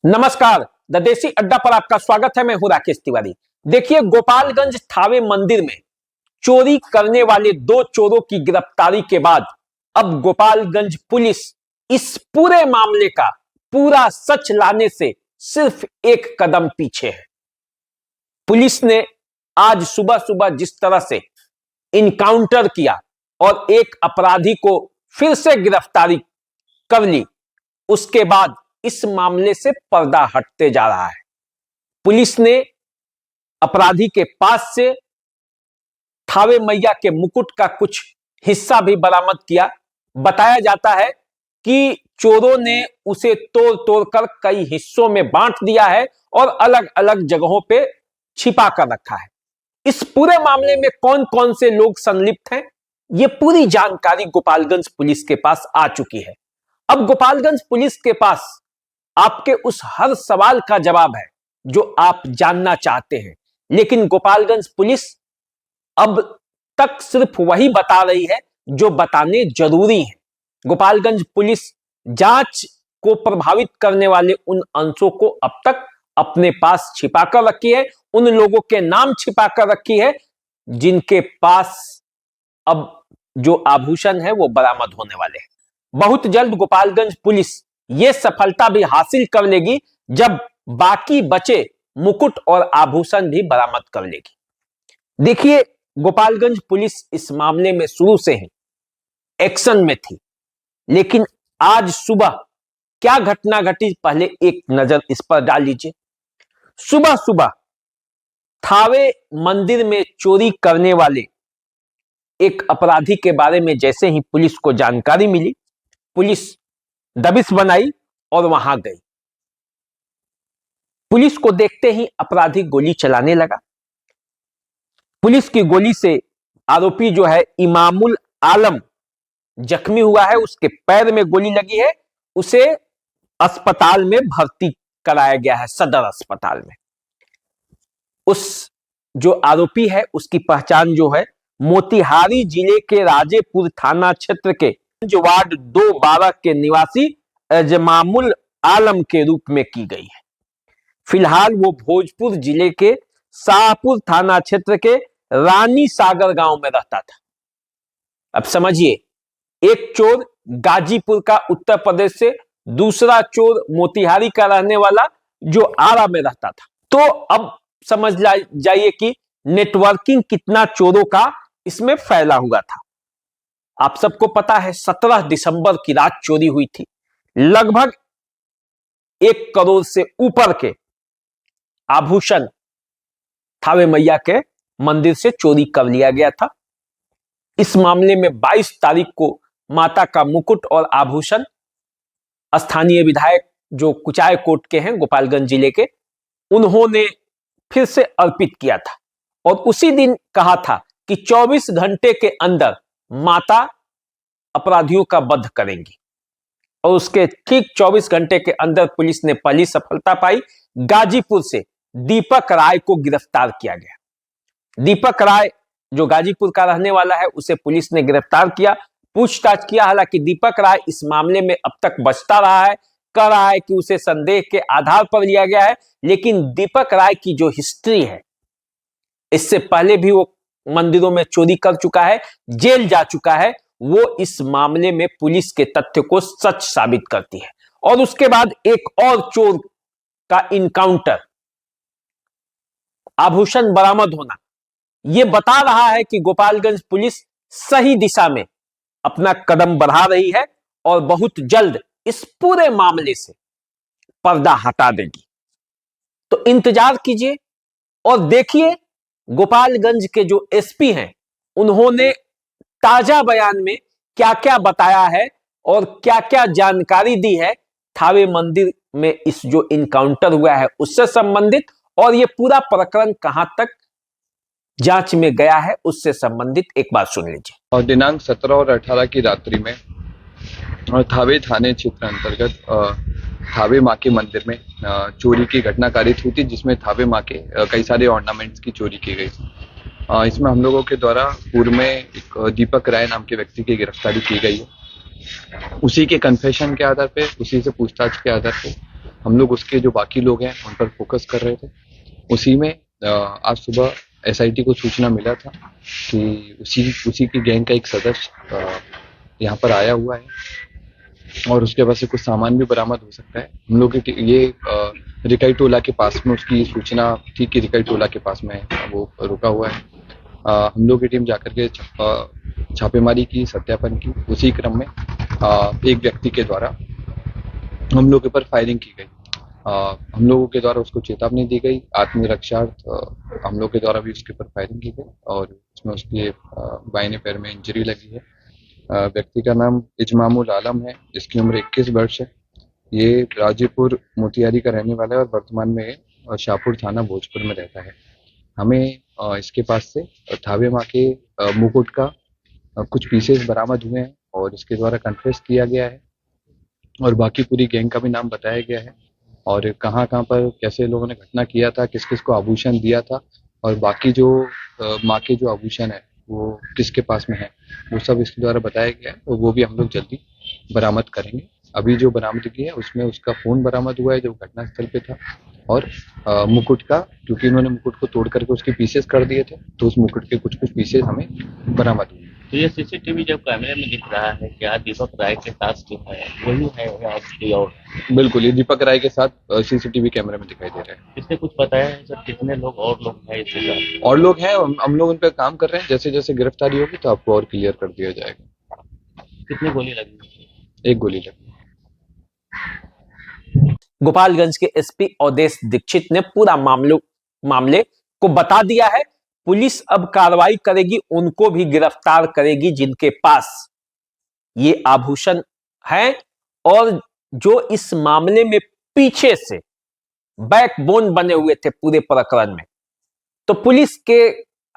नमस्कार, द देसी अड्डा पर आपका स्वागत है। मैं हूं राकेश तिवारी। देखिए, गोपालगंज थावे मंदिर में चोरी करने वाले दो चोरों की गिरफ्तारी के बाद अब गोपालगंज पुलिस इस पूरे मामले का पूरा सच लाने से सिर्फ एक कदम पीछे है। पुलिस ने आज सुबह सुबह जिस तरह से इनकाउंटर किया और एक अपराधी को फिर से गिरफ्तारी कर ली, उसके बाद इस मामले से पर्दा हटते जा रहा है। पुलिस ने अपराधी के पास से थावे मैया के मुकुट का कुछ हिस्सा भी बरामद किया। बताया जाता है कि चोरों ने उसे तोड़ तोड़कर कई हिस्सों में बांट दिया है और अलग अलग जगहों पे छिपा कर रखा है। इस पूरे मामले में कौन कौन से लोग संलिप्त हैं, यह पूरी जानकारी गोपालगंज पुलिस के पास आ चुकी है। अब गोपालगंज पुलिस के पास आपके उस हर सवाल का जवाब है जो आप जानना चाहते हैं, लेकिन गोपालगंज पुलिस अब तक सिर्फ वही बता रही है जो बताने जरूरी है। गोपालगंज पुलिस जांच को प्रभावित करने वाले उन अंशों को अब तक अपने पास छिपा कर रखी है, उन लोगों के नाम छिपा कर रखी है जिनके पास अब जो आभूषण है वो बरामद होने वाले हैं। बहुत जल्द गोपालगंज पुलिस यह सफलता भी हासिल कर लेगी जब बाकी बचे मुकुट और आभूषण भी बरामद कर लेगी। देखिए, गोपालगंज पुलिस इस मामले में शुरू से ही एक्शन में थी, लेकिन आज सुबह क्या घटना घटी, पहले एक नजर इस पर डाल लीजिए। सुबह सुबह थावे मंदिर में चोरी करने वाले एक अपराधी के बारे में जैसे ही पुलिस को जानकारी मिली, पुलिस दबिश बनाई और वहां गई। पुलिस को देखते ही अपराधी गोली चलाने लगा। पुलिस की गोली से आरोपी जो है इमामुल आलम जख्मी हुआ है, उसके पैर में गोली लगी है, उसे अस्पताल में भर्ती कराया गया है, सदर अस्पताल में। उस जो आरोपी है उसकी पहचान जो है मोतिहारी जिले के राजेपुर थाना क्षेत्र के वार्ड 2-12 के निवासी अजमामुल आलम के रूप में की गई है। फिलहाल वो भोजपुर जिले के शाहपुर थाना क्षेत्र के रानी सागर गांव में रहता था। अब समझिए, एक चोर गाजीपुर का उत्तर प्रदेश से, दूसरा चोर मोतिहारी का रहने वाला जो आरा में रहता था। तो अब समझ जाइए कि नेटवर्किंग कितना चोरों का इसमें फैला हुआ था। आप सबको पता है 17 दिसंबर की रात चोरी हुई थी। लगभग 1 करोड़ से ऊपर के आभूषण थावे मैया के मंदिर से चोरी कर लिया गया था। इस मामले में 22 तारीख को माता का मुकुट और आभूषण स्थानीय विधायक जो कुचायकोट के हैं, गोपालगंज जिले के, उन्होंने फिर से अर्पित किया था और उसी दिन कहा था कि 24 घंटे के अंदर माता अपराधियों का वध करेंगी। और उसके ठीक 24 घंटे के अंदर पुलिस ने पहली सफलता पाई। गाजीपुर से दीपक राय को गिरफ्तार किया गया। दीपक राय जो गाजीपुर का रहने वाला है, उसे पुलिस ने गिरफ्तार किया, पूछताछ किया। हालांकि दीपक राय इस मामले में अब तक बचता रहा है, कह रहा है कि उसे संदेह के आधार पर लिया गया है, लेकिन दीपक राय की जो हिस्ट्री है, इससे पहले भी वो मंदिरों में चोरी कर चुका है, जेल जा चुका है, वो इस मामले में पुलिस के तथ्य को सच साबित करती है। और उसके बाद एक और चोर का इनकाउंटर, आभूषण बरामद होना, यह बता रहा है कि गोपालगंज पुलिस सही दिशा में अपना कदम बढ़ा रही है और बहुत जल्द इस पूरे मामले से पर्दा हटा देगी। तो इंतजार कीजिए और देखिए गोपालगंज के जो एसपी हैं, उन्होंने ताजा बयान में क्या क्या बताया है और क्या क्या जानकारी दी है थावे मंदिर में इस जो इनकाउंटर हुआ है उससे संबंधित, और यह पूरा प्रकरण कहां तक जांच में गया है उससे संबंधित एक बात सुन लीजिए। और दिनांक 17 और 18 की रात्रि में थावे थाने क्षेत्र अंतर्गत थावे माँ के मंदिर में चोरी की घटना कारित हुई थी, जिसमें थावे माँ के कई सारे ऑर्नामेंट्स की चोरी की गई थी। इसमें हम लोगों के द्वारा पूर्व में एक दीपक राय नाम के व्यक्ति की गिरफ्तारी की गई है। उसी के कन्फेशन के आधार पे, उसी से पूछताछ के आधार पे हम लोग उसके जो बाकी लोग हैं उन पर फोकस कर रहे थे। उसी में आज सुबह एसआईटी को सूचना मिला था कि उसी की गैंग का एक सदस्य यहाँ पर आया हुआ है और उसके पास से कुछ सामान भी बरामद हो सकता है। हम लोग ये रिकाई टोला के पास में उसकी सूचना थी कि रिकाई टोला के पास में वो रुका हुआ है। हम लोग की टीम जाकर के छापेमारी की, सत्यापन की। उसी क्रम में एक व्यक्ति के द्वारा हम लोग के ऊपर फायरिंग की गई। हम लोगों के द्वारा उसको चेतावनी दी गई, आत्मरक्षार्थ हम लोग के द्वारा भी उसके ऊपर फायरिंग की गई और उसमें उसके बाएं पैर में इंजरी लगी है। व्यक्ति का नाम इजमामुल आलम है, जिसकी उम्र 21 वर्ष है। ये राजीपुर मोतिहारी का रहने वाला है और वर्तमान में शाहपुर थाना भोजपुर में रहता है। हमें इसके पास से थावे माँ के मुकुट का कुछ पीसेस बरामद हुए हैं और इसके द्वारा कन्फेस किया गया है और बाकी पूरी गैंग का भी नाम बताया गया है और कहाँ कहाँ पर कैसे लोगों ने घटना किया था, किस किस को आभूषण दिया था और बाकी जो माँ के जो आभूषण है वो किसके पास में है, वो सब इसके द्वारा बताया गया है और वो भी हम लोग जल्दी बरामद करेंगे। अभी जो बरामदगी है उसमें उसका फोन बरामद हुआ है जो घटनास्थल पे था और मुकुट का, क्योंकि इन्होंने मुकुट को तोड़ करके उसके पीसेस कर दिए थे, तो उस मुकुट के कुछ कुछ पीसेस हमें बरामद हुए। तो ये सीसीटीवी जब कैमरे में दिख रहा है, क्या दीपक राय के साथ जो है वही है या कोई और? बिल्कुल, ये दीपक राय के साथ सीसीटीवी कैमरे में दिखाई दे रहा है। इससे कुछ बताया है सर, कितने लोग और लोग हैं इसके साथ? और लोग हैं, हम लोग उन पर काम कर रहे हैं। जैसे जैसे गिरफ्तारी होगी तो आपको और क्लियर कर दिया जाएगा। कितनी गोली लगी? एक गोली लगी। गोपालगंज के एसपी अवधेश दीक्षित ने पूरा मामले को बता दिया है। पुलिस अब कार्रवाई करेगी, उनको भी गिरफ्तार करेगी जिनके पास ये आभूषण है और जो इस मामले में पीछे से बैकबोन बने हुए थे पूरे प्रकरण में। तो पुलिस के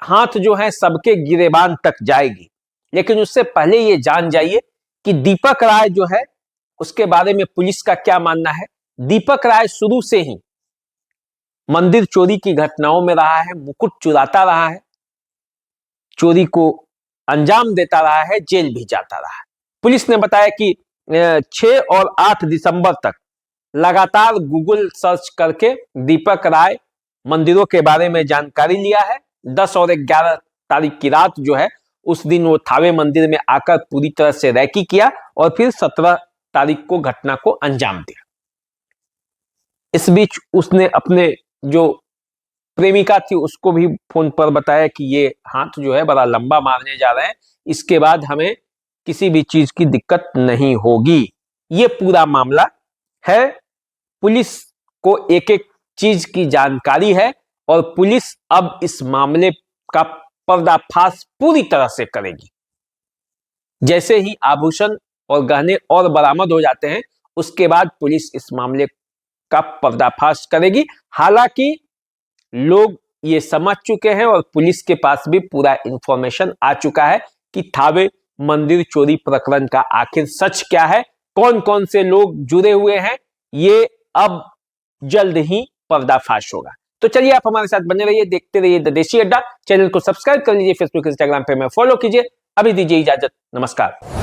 हाथ जो है सबके गिरेबान तक जाएगी, लेकिन उससे पहले ये जान जाइए कि दीपक राय जो है उसके बारे में पुलिस का क्या मानना है। दीपक राय शुरू से ही मंदिर चोरी की घटनाओं में रहा है, मुकुट चुराता रहा है, चोरी को अंजाम देता रहा है, जेल भी जाता रहा है। पुलिस ने बताया कि 6 और 8 दिसंबर तक लगातार गूगल सर्च करके दीपक राय मंदिरों के बारे में जानकारी लिया है। 10 और 11 तारीख की रात जो है उस दिन वो थावे मंदिर में आकर पूरी तरह से रैकी किया और फिर 17 तारीख को घटना को अंजाम दिया। इस बीच उसने अपने जो प्रेमिका थी उसको भी फोन पर बताया कि ये हाथ जो है बड़ा लंबा मारने जा रहे हैं, इसके बाद हमें किसी भी चीज की दिक्कत नहीं होगी। ये पूरा मामला है। पुलिस को एक एक चीज की जानकारी है और पुलिस अब इस मामले का पर्दाफाश पूरी तरह से करेगी। जैसे ही आभूषण और गहने और बरामद हो जाते हैं उसके बाद पुलिस इस मामले का पर्दाफाश करेगी। हालांकि लोग ये समझ चुके हैं और पुलिस के पास भी पूरा इंफॉर्मेशन आ चुका है कि थावे मंदिर चोरी प्रकरण का आखिर सच क्या है, कौन कौन से लोग जुड़े हुए हैं, ये अब जल्द ही पर्दाफाश होगा। तो चलिए आप हमारे साथ बने रहिए, देखते रहिए द देशी अड्डा। चैनल को सब्सक्राइब कर लीजिए, फेसबुक इंस्टाग्राम पे हमें फॉलो कीजिए। अभी दीजिए इजाजत, नमस्कार।